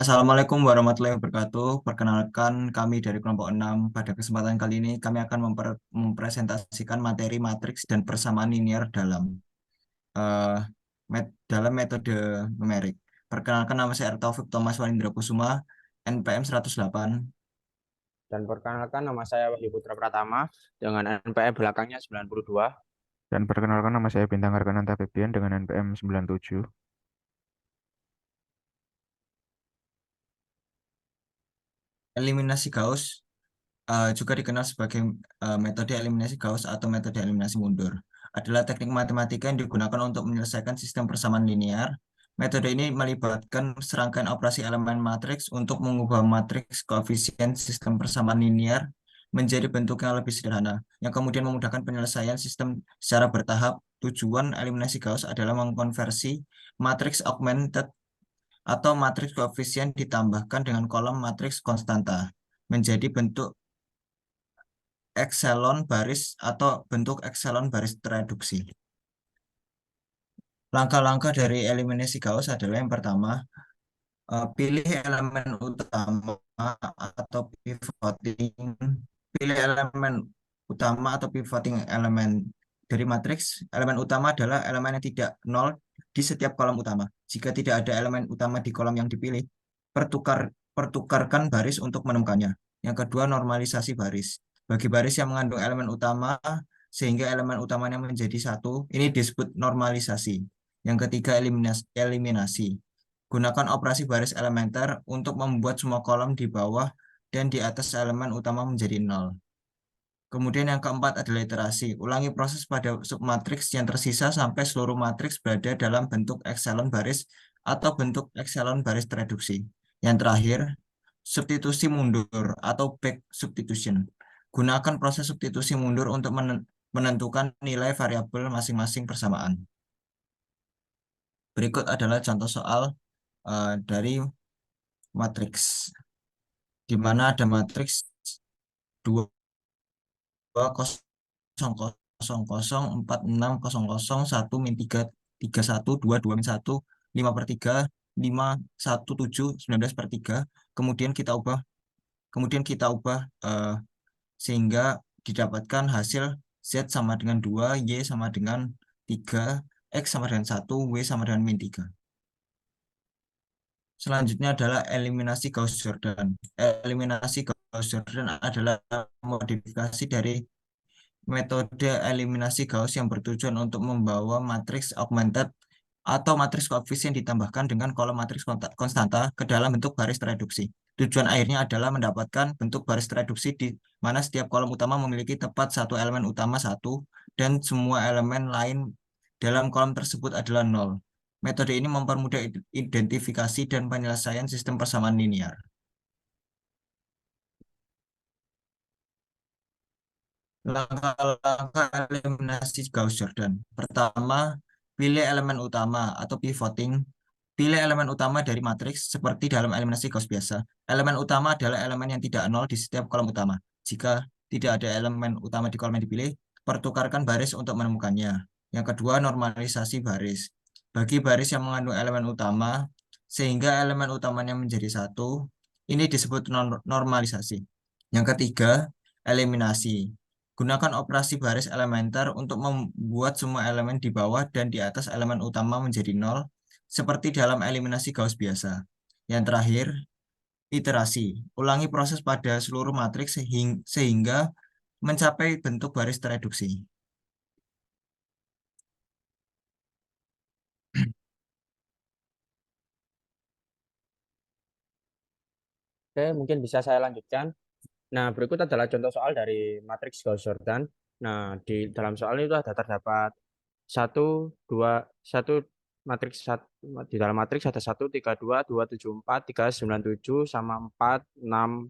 Assalamualaikum warahmatullahi wabarakatuh. Perkenalkan kami dari kelompok 6. Pada kesempatan kali ini kami akan mempresentasikan materi matriks dan persamaan linear eh, dalam metode numerik. Perkenalkan nama saya Taufik Thomas Wanindra Kusuma, NPM 108. Dan perkenalkan nama saya Wahyu Putra Pratama dengan NPM belakangnya 92. Dan perkenalkan nama saya Bintang Arkananta Febian dengan NPM 97. Eliminasi Gauss juga dikenal sebagai metode eliminasi Gauss atau metode eliminasi mundur. Adalah teknik matematika yang digunakan untuk menyelesaikan sistem persamaan linear. Metode ini melibatkan serangkaian operasi elemen matriks untuk mengubah matriks koefisien sistem persamaan linear menjadi bentuk yang lebih sederhana, yang kemudian memudahkan penyelesaian sistem secara bertahap. Tujuan eliminasi Gauss adalah mengkonversi matriks augmented atau matriks koefisien ditambahkan dengan kolom matriks konstanta menjadi bentuk ekselon baris atau bentuk ekselon baris tereduksi. Langkah-langkah dari eliminasi Gauss adalah yang pertama, pilih elemen utama atau pivoting, pilih elemen utama atau pivoting elemen dari matriks. Elemen utama adalah elemen yang tidak nol di setiap kolom utama. Jika tidak ada elemen utama di kolom yang dipilih, pertukarkan baris untuk menemukannya. Yang kedua, normalisasi baris. Bagi baris yang mengandung elemen utama sehingga elemen utamanya menjadi satu, ini disebut normalisasi. Yang ketiga, eliminasi. Gunakan operasi baris elementer untuk membuat semua kolom di bawah dan di atas elemen utama menjadi nol. Kemudian yang keempat adalah iterasi. Ulangi proses pada submatriks yang tersisa sampai seluruh matriks berada dalam bentuk ekselon baris atau bentuk ekselon baris tereduksi. Yang terakhir, substitusi mundur atau back substitution. Gunakan proses substitusi mundur untuk menentukan nilai variabel masing-masing persamaan. Berikut adalah contoh soal dari matriks, di mana ada matriks 2 kosong kosong kosong 4 6 kosong kosong 1 min 3 3 1 2 2 min 1 5 per 3 5 1 7 19 per 3. Kemudian kita ubah sehingga didapatkan hasil Z sama dengan 2, Y sama dengan 3, X sama dengan 1, W sama dengan min 3. Selanjutnya adalah eliminasi Gauss-Jordan. Eliminasi Gauss-Jordan adalah modifikasi dari metode eliminasi Gauss yang bertujuan untuk membawa matriks augmented atau matriks koefisien ditambahkan dengan kolom matriks konstanta ke dalam bentuk baris tereduksi. Tujuan akhirnya adalah mendapatkan bentuk baris tereduksi di mana setiap kolom utama memiliki tepat satu elemen utama satu dan semua elemen lain dalam kolom tersebut adalah nol. Metode ini mempermudah identifikasi dan penyelesaian sistem persamaan linear. Langkah-langkah eliminasi Gauss-Jordan. Pertama, pilih elemen utama atau pivoting. Pilih elemen utama dari matriks seperti dalam eliminasi Gauss biasa. Elemen utama adalah elemen yang tidak nol di setiap kolom utama. Jika tidak ada elemen utama di kolom yang dipilih, pertukarkan baris untuk menemukannya. Yang kedua, normalisasi baris. Bagi baris yang mengandung elemen utama, sehingga elemen utamanya menjadi satu, ini disebut normalisasi. Yang ketiga, eliminasi. Gunakan operasi baris elementer untuk membuat semua elemen di bawah dan di atas elemen utama menjadi nol, seperti dalam eliminasi Gauss biasa. Yang terakhir, iterasi. Ulangi proses pada seluruh matriks sehingga mencapai bentuk baris tereduksi. Oke, mungkin bisa saya lanjutkan. Nah, berikut adalah contoh soal dari matriks Gauss-Jordan. Nah, di dalam soal itu ada terdapat satu, dua, satu matriks di dalam matriks ada 1 3 2 2 7 4 3 9 7 sama 4 6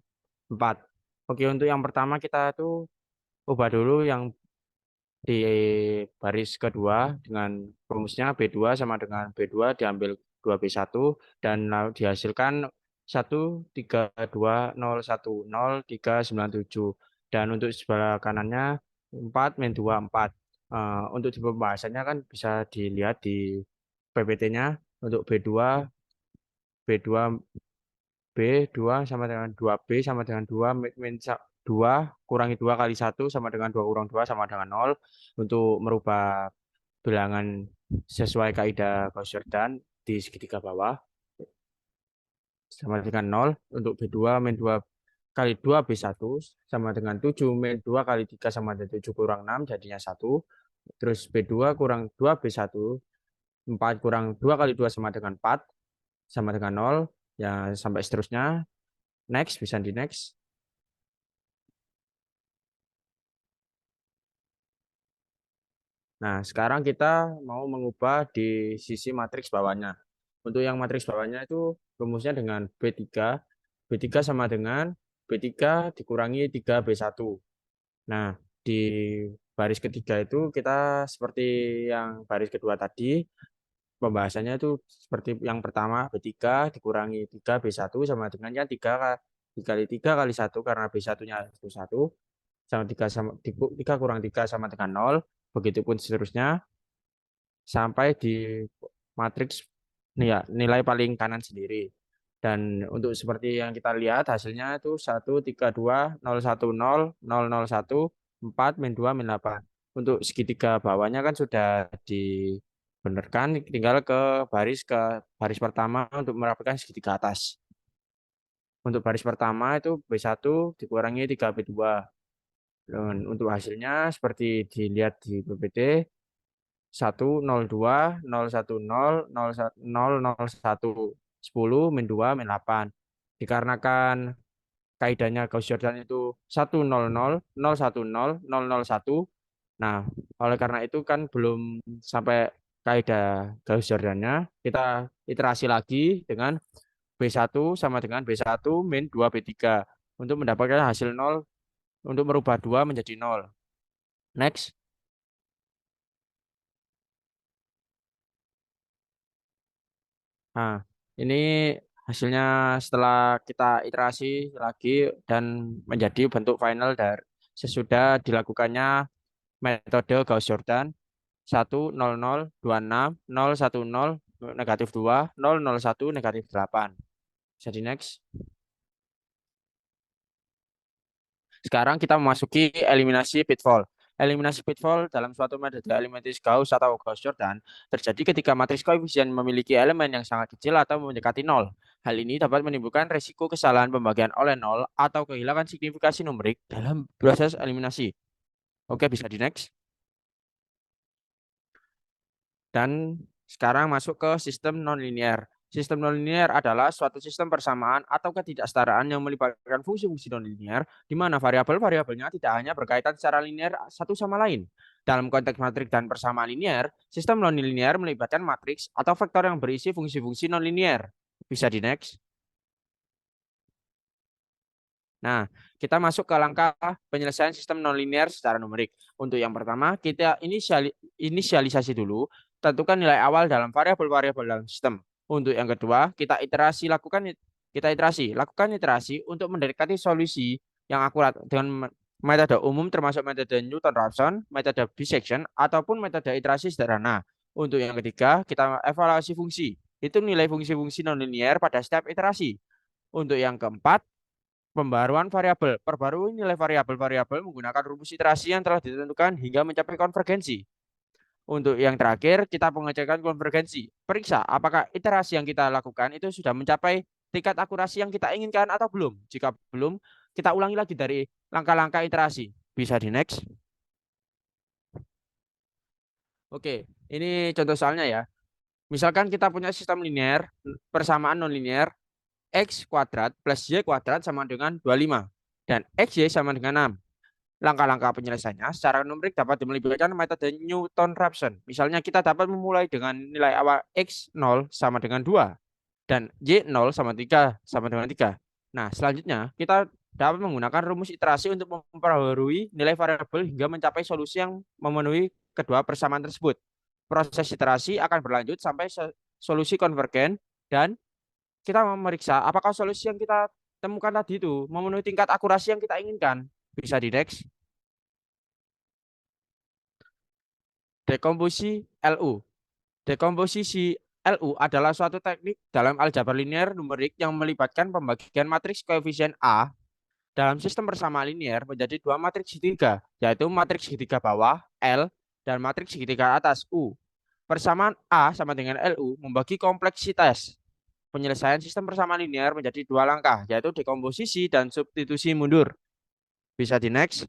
4. Oke, untuk yang pertama kita tuh ubah dulu yang di baris kedua dengan rumusnya B2 sama dengan B2 diambil 2B1 dan dihasilkan 1 3 2 0 1 0 3 9 7 dan untuk sebelah kanannya 4 min 2 4. Untuk di pembahasannya kan bisa dilihat di PPT-nya untuk B2 B2 sama dengan 2B sama dengan 2 min 2 kurangi 2 kali 1 sama dengan 2 kurang 2 sama dengan 0 untuk merubah bilangan sesuai kaidah Gauss-Jordan di segitiga bawah sama dengan 0 untuk B2 min 2 kali 2 B1 sama dengan 7 min 2 kali 3 sama dengan 7 kurang 6 jadinya 1. Terus B2 kurang 2 B1 4 kurang 2 kali 2 sama dengan 4 sama dengan 0 ya sampai seterusnya. Next, bisa di next. Nah, sekarang kita mau mengubah di sisi matriks bawahnya. Untuk yang matriks bawahnya itu rumusnya dengan B3. B3 sama dengan B3 dikurangi 3B1. Nah, di baris ketiga itu kita seperti yang baris kedua tadi, pembahasannya itu seperti yang pertama, B3 dikurangi 3B1 sama dengan yang 3 dikali 3 kali 1 karena B1-nya itu 1 sama 3 sama 3 kurang 3 sama dengan 0. Begitupun seterusnya sampai di matriks nih ya, nilai paling kanan sendiri. Dan untuk seperti yang kita lihat hasilnya itu 1, 3, 2, 0, 1, 0, 0, 0, 1, 4, min 2, min 8. Untuk segitiga bawahnya kan sudah dibenarkan, tinggal ke baris pertama untuk merapatkan segitiga atas. Untuk baris pertama itu B1 dikurangi 3B2. Dan untuk hasilnya seperti dilihat di PPT 102 010 01 10 min 2 min 8. Dikarenakan kaidahnya Gauss-Jordan itu 100 010 Nah, oleh karena itu kan belum sampai kaidah Gauss-Jordannya, kita iterasi lagi dengan B1 sama dengan B1 min 2B3 untuk mendapatkan hasil 0 untuk merubah 2 menjadi 0. Next. Nah, ini hasilnya setelah kita iterasi lagi dan menjadi bentuk final dari sesudah dilakukannya metode Gauss-Jordan 100 26 010 negatif 2 001 negatif 8. Jadi next. Sekarang kita memasuki eliminasi pitfall. Eliminasi pitfall dalam suatu metode eliminasi Gauss atau Gauss-Jordan terjadi ketika matriks koefisien memiliki elemen yang sangat kecil atau mendekati nol. Hal ini dapat menimbulkan resiko kesalahan pembagian oleh nol atau kehilangan signifikasi numerik dalam proses eliminasi. Oke, bisa di next. Dan sekarang masuk ke sistem nonlinear. Sistem nonlinear adalah suatu sistem persamaan atau ketidaksetaraan yang melibatkan fungsi-fungsi nonlinear di mana variabel-variabelnya tidak hanya berkaitan secara linear satu sama lain. Dalam konteks matriks dan persamaan linear, sistem nonlinear melibatkan matriks atau vektor yang berisi fungsi-fungsi nonlinear. Bisa di next. Nah, kita masuk ke langkah penyelesaian sistem nonlinear secara numerik. Untuk yang pertama, kita inisialisasi dulu, tentukan nilai awal dalam variabel-variabel dalam sistem. Untuk yang kedua, lakukan iterasi untuk mendekati solusi yang akurat dengan metode umum termasuk metode Newton-Raphson, metode bisection, ataupun metode iterasi sederhana. Untuk yang ketiga, kita evaluasi fungsi. Itu nilai fungsi-fungsi nonlinear pada setiap iterasi. Untuk yang keempat, pembaruan variabel. Perbarui nilai variabel-variabel menggunakan rumus iterasi yang telah ditentukan hingga mencapai konvergensi. Untuk yang terakhir, kita pengecekan konvergensi. Periksa apakah iterasi yang kita lakukan itu sudah mencapai tingkat akurasi yang kita inginkan atau belum. Jika belum, kita ulangi lagi dari langkah-langkah iterasi. Bisa di next. Oke, ini contoh soalnya ya. Misalkan kita punya sistem linear, persamaan nonlinear, X kuadrat plus Y kuadrat sama dengan 25 dan XY sama dengan 6. Langkah-langkah penyelesaiannya secara numerik dapat melibatkan metode Newton-Raphson. Misalnya kita dapat memulai dengan nilai awal X0 sama dengan 2 dan Y0 sama 3 sama dengan 3. Nah, selanjutnya kita dapat menggunakan rumus iterasi untuk memperbarui nilai variabel hingga mencapai solusi yang memenuhi kedua persamaan tersebut. Proses iterasi akan berlanjut sampai solusi konvergen dan kita memeriksa apakah solusi yang kita temukan tadi itu memenuhi tingkat akurasi yang kita inginkan. Bisa di next. Dekomposisi LU. Dekomposisi LU adalah suatu teknik dalam aljabar linear numerik yang melibatkan pembagian matriks koefisien A dalam sistem persamaan linear menjadi dua matriks segitiga, yaitu matriks segitiga bawah L dan matriks segitiga atas U. Persamaan A sama dengan LU membagi kompleksitas penyelesaian sistem persamaan linear menjadi dua langkah, yaitu dekomposisi dan substitusi mundur. Bisa di next.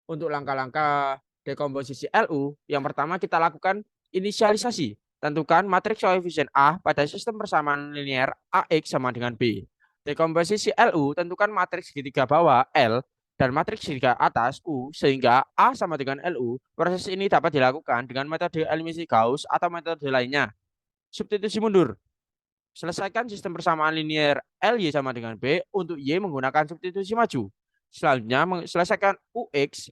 Untuk langkah-langkah dekomposisi LU, yang pertama kita lakukan inisialisasi. Tentukan matriks koefisien A pada sistem persamaan linear AX sama dengan B. Dekomposisi LU, tentukan matriks segitiga bawah L dan matriks segitiga atas U sehingga A sama dengan LU. Proses ini dapat dilakukan dengan metode eliminasi Gauss atau metode lainnya. Substitusi mundur. Selesaikan sistem persamaan linear LY sama dengan B untuk Y menggunakan substitusi maju. Selanjutnya selesaikan UX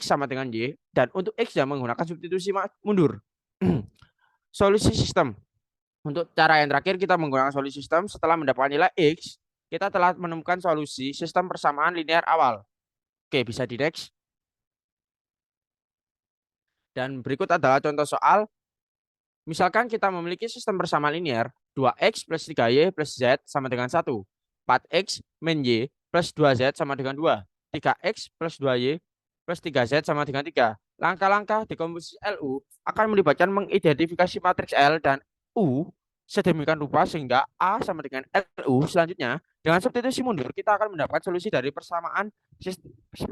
sama dengan Y, dan untuk X yang menggunakan substitusi mundur. Solusi sistem. Untuk cara yang terakhir kita menggunakan solusi sistem setelah mendapatkan nilai X, kita telah menemukan solusi sistem persamaan linear awal. Oke, bisa di next. Dan berikut adalah contoh soal. Misalkan kita memiliki sistem persamaan linear 2x plus 3y plus z sama dengan 1. 4x min y plus 2z sama dengan 2. 3x plus 2y plus 3z sama dengan 3. Langkah-langkah dekomposisi LU akan melibatkan mengidentifikasi matriks L dan U sedemikian rupa sehingga A sama dengan LU. Selanjutnya, dengan substitusi mundur, kita akan mendapatkan solusi dari persamaan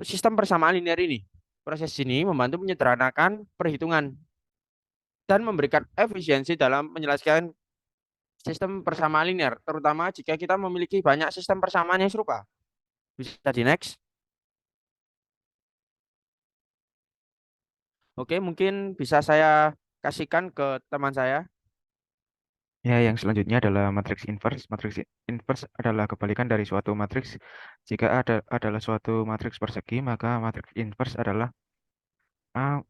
sistem persamaan linear ini. Proses ini membantu menyederhanakan perhitungan dan memberikan efisiensi dalam menjelaskan sistem persamaan linear, terutama jika kita memiliki banyak sistem persamaan yang serupa. Bisa di next. Oke, mungkin bisa saya kasihkan ke teman saya. Ya, yang selanjutnya adalah matriks inverse. Matriks inverse adalah kebalikan dari suatu matriks. Jika adalah suatu matriks persegi, maka matriks inverse adalah A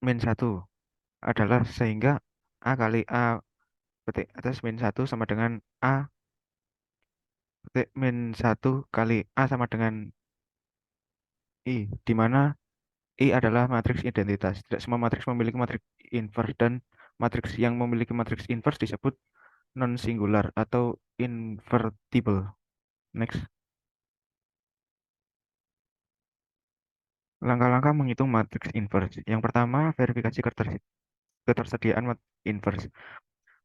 min 1 adalah sehingga A kali A petik atas min 1 sama dengan A petik min 1 kali A sama dengan I, di mana I adalah matriks identitas. Tidak semua matriks memiliki matriks inverse dan matriks yang memiliki matriks inverse disebut non-singular atau invertible. Next. Langkah-langkah menghitung matriks inverse. Yang pertama, verifikasi ketersediaan inverse.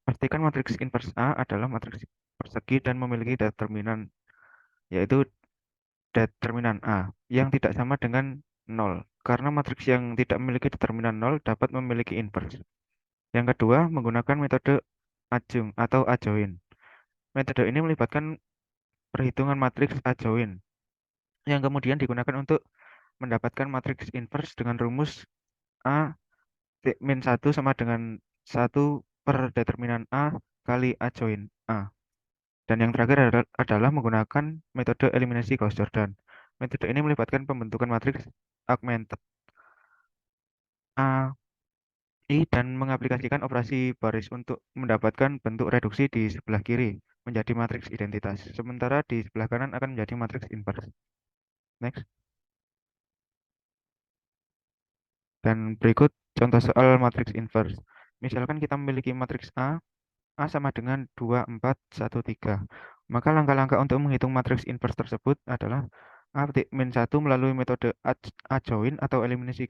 Pastikan matriks inverse A adalah matriks persegi dan memiliki determinan, yaitu determinan A, yang tidak sama dengan 0. Karena matriks yang tidak memiliki determinan 0 dapat memiliki inverse. Yang kedua, menggunakan metode adjunct atau adjoin. Metode ini melibatkan perhitungan matriks adjoin, yang kemudian digunakan untuk mendapatkan matriks inverse dengan rumus A min 1 sama dengan 1 per determinan A kali adjoin A. Dan yang terakhir adalah menggunakan metode eliminasi Gauss-Jordan. Metode ini melibatkan pembentukan matriks augmented A, I, dan mengaplikasikan operasi baris untuk mendapatkan bentuk reduksi di sebelah kiri menjadi matriks identitas. Sementara di sebelah kanan akan menjadi matriks inverse. Next. Dan berikut contoh soal matriks inverse. Misalkan kita memiliki matriks A sama dengan 2, 4, 1, 3. Maka langkah-langkah untuk menghitung matriks inverse tersebut adalah A petik min 1 melalui metode adjoin atau eliminasi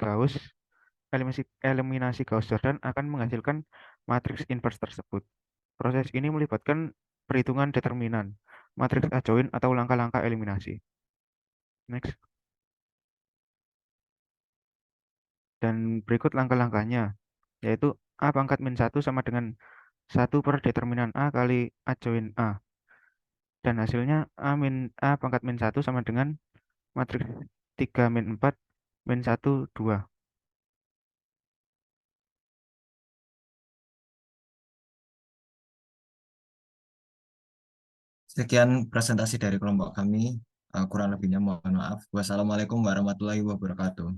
Gauss-Jordan akan menghasilkan matriks inverse tersebut. Proses ini melibatkan perhitungan determinan, matriks adjoin atau langkah-langkah eliminasi. Next. Dan berikut langkah-langkahnya, yaitu A pangkat min 1 sama dengan 1 per determinan A kali adjoin A. Dan hasilnya A pangkat min 1 sama dengan matriks 3 min 4 min 1, 2. Sekian presentasi dari kelompok kami. Kurang lebihnya mohon maaf. Wassalamualaikum warahmatullahi wabarakatuh.